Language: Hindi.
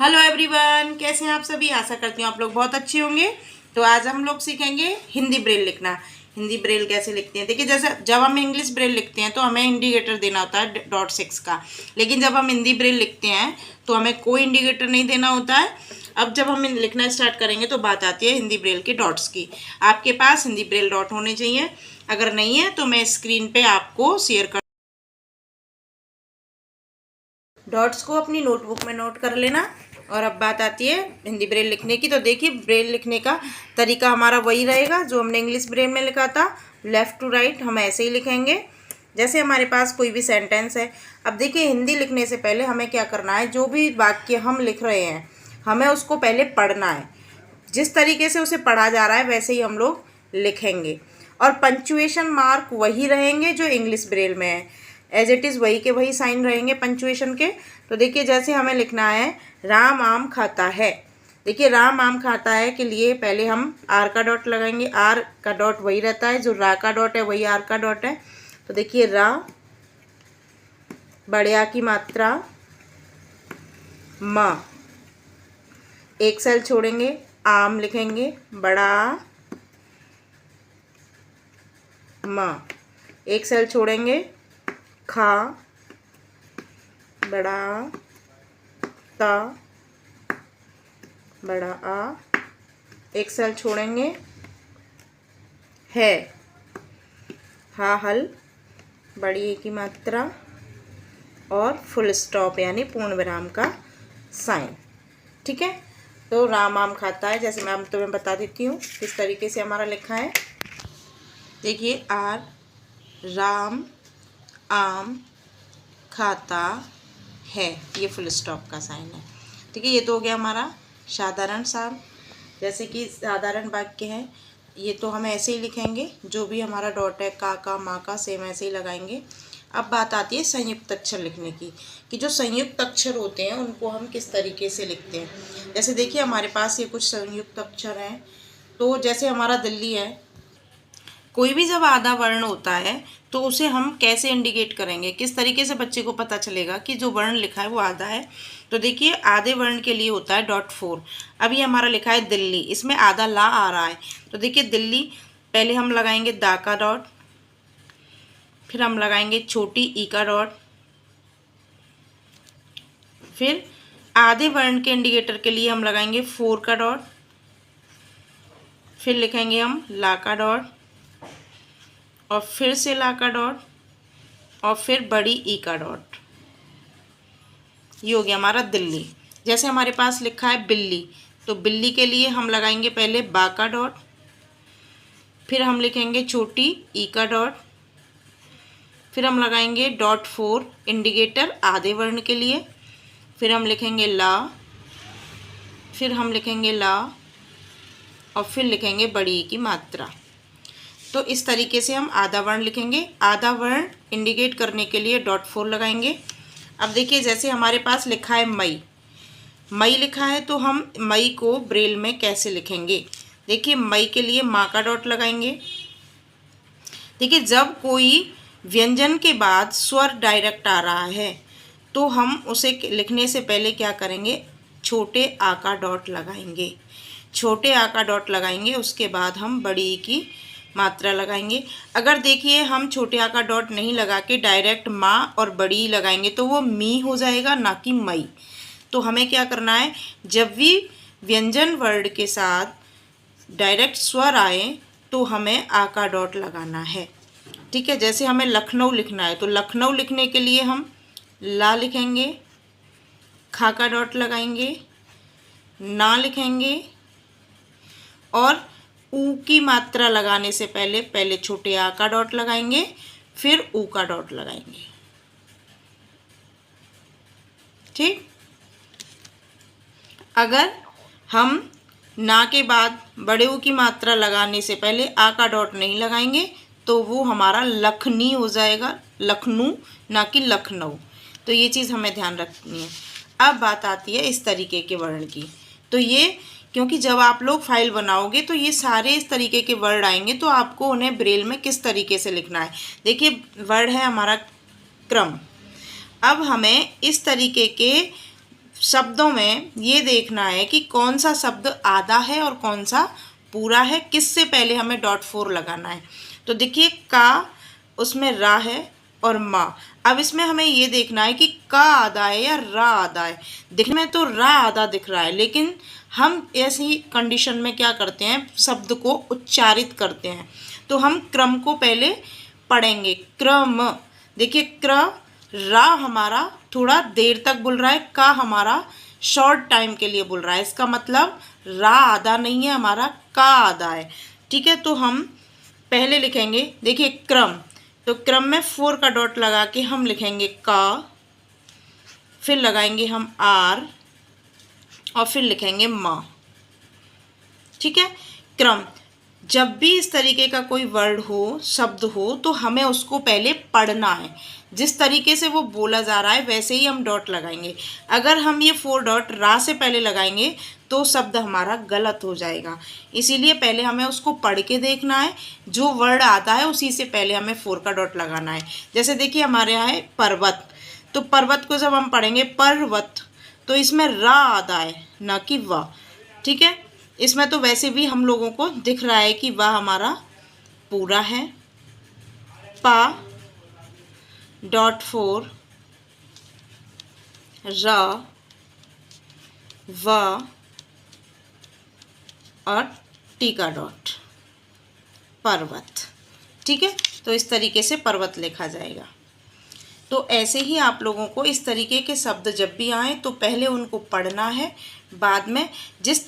हेलो एवरीवन, कैसे हैं आप सभी। आशा करती हूँ आप लोग बहुत अच्छे होंगे। तो आज हम लोग सीखेंगे हिंदी ब्रेल लिखना। हिंदी ब्रेल कैसे लिखते हैं। देखिए, जैसे जब हम इंग्लिश ब्रेल लिखते हैं तो हमें इंडिकेटर देना होता है .6 का, लेकिन जब हम हिंदी ब्रेल लिखते हैं तो हमें कोई इंडिकेटर नहीं देना होता है। अब जब हम लिखना स्टार्ट करेंगे तो बात आती है हिंदी ब्रेल के डॉट्स की। आपके पास हिंदी ब्रेल डॉट होने चाहिए, अगर नहीं है तो मैं स्क्रीन पे आपको शेयर कर। डॉट्स को अपनी नोटबुक में नोट कर लेना। और अब बात आती है हिंदी ब्रेल लिखने की। तो देखिए, ब्रेल लिखने का तरीका हमारा वही रहेगा जो हमने इंग्लिश ब्रेल में लिखा था। लेफ़्ट टू राइट हम ऐसे ही लिखेंगे जैसे हमारे पास कोई भी सेंटेंस है। अब देखिए, हिंदी लिखने से पहले हमें क्या करना है, जो भी वाक्य हम लिख रहे हैं हमें उसको पहले पढ़ना है। जिस तरीके से उसे पढ़ा जा रहा है वैसे ही हम लोग लिखेंगे, और पंक्चुएशन मार्क वही रहेंगे जो इंग्लिश ब्रेल में है। एज इट इज़ वही के वही साइन रहेंगे पंक्चुएशन के। तो देखिए, जैसे हमें लिखना है राम आम खाता है। देखिए, राम आम खाता है के लिए पहले हम आर का डॉट लगाएंगे। आर का डॉट वही रहता है, जो रा का डॉट है वही आर का डॉट है। तो देखिए, रा, बड़े आ की मात्रा, म, एक सेल छोड़ेंगे, आम लिखेंगे, बड़ा म, एक सेल छोड़ेंगे, खा, बड़ा ता, बड़ा आ, एक सेल छोड़ेंगे, है, हा हल, बड़ी ए की मात्रा, और फुल स्टॉप यानी पूर्ण विराम का साइन। ठीक है। तो राम आम खाता है, जैसे मैं तुम्हें बता देती हूँ किस तरीके से हमारा लिखा है। देखिए, आर, राम आम खाता है, ये फुल स्टॉप का साइन है। ठीक है, ये तो हो गया हमारा साधारण सा, जैसे कि साधारण वाक्य है। ये तो हम ऐसे ही लिखेंगे, जो भी हमारा डॉट है का माँ का सेम ऐसे ही लगाएंगे। अब बात आती है संयुक्त अक्षर लिखने की, कि जो संयुक्त अक्षर होते हैं उनको हम किस तरीके से लिखते हैं। जैसे देखिए, हमारे पास ये कुछ संयुक्त अक्षर हैं। तो जैसे हमारा दिल्ली है, कोई भी जब आधा वर्ण होता है तो उसे हम कैसे इंडिकेट करेंगे, किस तरीके से बच्चे को पता चलेगा कि जो वर्ण लिखा है वो आधा है। तो देखिए, आधे वर्ण के लिए होता है .4। अभी हमारा लिखा है दिल्ली, इसमें आधा ला आ रहा है। तो देखिए, दिल्ली पहले हम लगाएंगे दा का डॉट, फिर हम लगाएंगे छोटी ई का डॉट, फिर आधे वर्ण के इंडिकेटर के लिए हम लगाएंगे 4 का डॉट, फिर लिखेंगे हम ला का डॉट, और फिर से ला का डॉट, और फिर बड़ी ई का डॉट। ये हो गया हमारा दिल्ली। जैसे हमारे पास लिखा है बिल्ली, तो बिल्ली के लिए हम लगाएंगे पहले बा का डॉट, फिर हम लिखेंगे छोटी ई का डॉट, फिर हम लगाएंगे .4 इंडिकेटर आधे वर्ण के लिए, फिर हम लिखेंगे ला, फिर हम लिखेंगे ला, और फिर लिखेंगे बड़ी ई की मात्रा। तो इस तरीके से हम आधा वर्ण लिखेंगे। आधा वर्ण इंडिकेट करने के लिए .4 लगाएंगे। अब देखिए, जैसे हमारे पास लिखा है मई, मई लिखा है, तो हम मई को ब्रेल में कैसे लिखेंगे। देखिए, मई के लिए माँ का डॉट लगाएंगे। देखिए, जब कोई व्यंजन के बाद स्वर डायरेक्ट आ रहा है तो हम उसे लिखने से पहले क्या करेंगे, छोटे आ का डॉट लगाएंगे। छोटे आ का डॉट लगाएंगे, उसके बाद हम बड़ी ई की मात्रा लगाएंगे। अगर देखिए हम छोटे आ का डॉट नहीं लगा के डायरेक्ट माँ और बड़ी लगाएंगे तो वो मी हो जाएगा, ना कि मई। तो हमें क्या करना है, जब भी व्यंजन वर्ड के साथ डायरेक्ट स्वर आए तो हमें आ का डॉट लगाना है। ठीक है। जैसे हमें लखनऊ लिखना है, तो लखनऊ लिखने के लिए हम ला लिखेंगे, खा का डॉट लगाएंगे, ना लिखेंगे, और ऊ की मात्रा लगाने से पहले पहले छोटे आ का डॉट लगाएंगे, फिर ऊ का डॉट लगाएंगे। ठीक। अगर हम ना के बाद बड़े ऊ की मात्रा लगाने से पहले आ का डॉट नहीं लगाएंगे तो वो हमारा लखनी हो जाएगा, लखनऊ ना कि लखनऊ। तो ये चीज़ हमें ध्यान रखनी है। अब बात आती है इस तरीके के वर्ण की। तो ये, क्योंकि जब आप लोग फाइल बनाओगे तो ये सारे इस तरीके के वर्ड आएंगे, तो आपको उन्हें ब्रेल में किस तरीके से लिखना है। देखिए, वर्ड है हमारा क्रम। अब हमें इस तरीके के शब्दों में ये देखना है कि कौन सा शब्द आधा है और कौन सा पूरा है, किससे पहले हमें डॉट 4 लगाना है। तो देखिए का, उसमें रा है और माँ। अब इसमें हमें ये देखना है कि का आधा है या रा आधा है। दिखने में तो रा आधा दिख रहा है, लेकिन हम ऐसी कंडीशन में क्या करते हैं, शब्द को उच्चारित करते हैं। तो हम क्रम को पहले पढ़ेंगे। क्रम, देखिए क्र, रा हमारा थोड़ा देर तक बोल रहा है, का हमारा शॉर्ट टाइम के लिए बोल रहा है। इसका मतलब रा आधा नहीं है हमारा, का आधा है। ठीक है, तो हम पहले लिखेंगे, देखिए क्रम, तो क्रम में 4 का डॉट लगा के हम लिखेंगे का, फिर लगाएंगे हम आर और फिर लिखेंगे माँ। ठीक है, क्रम। जब भी इस तरीके का कोई वर्ड हो, शब्द हो, तो हमें उसको पहले पढ़ना है। जिस तरीके से वो बोला जा रहा है वैसे ही हम डॉट लगाएंगे। अगर हम ये 4 डॉट रा से पहले लगाएंगे तो शब्द हमारा गलत हो जाएगा। इसीलिए पहले हमें उसको पढ़ के देखना है, जो वर्ड आता है उसी से पहले हमें 4 का डॉट लगाना है। जैसे देखिए हमारे यहाँ है पर्वत, तो पर्वत को जब हम पढ़ेंगे पर्वत, तो इसमें रा आधा है ना कि वाह। ठीक है, इसमें तो वैसे भी हम लोगों को दिख रहा है कि वह हमारा पूरा है। पा डॉट 4, रा, व और टी का डॉट, पर्वत। ठीक है, तो इस तरीके से पर्वत लिखा जाएगा। तो ऐसे ही आप लोगों को इस तरीके के शब्द जब भी आए तो पहले उनको पढ़ना है, बाद में जिस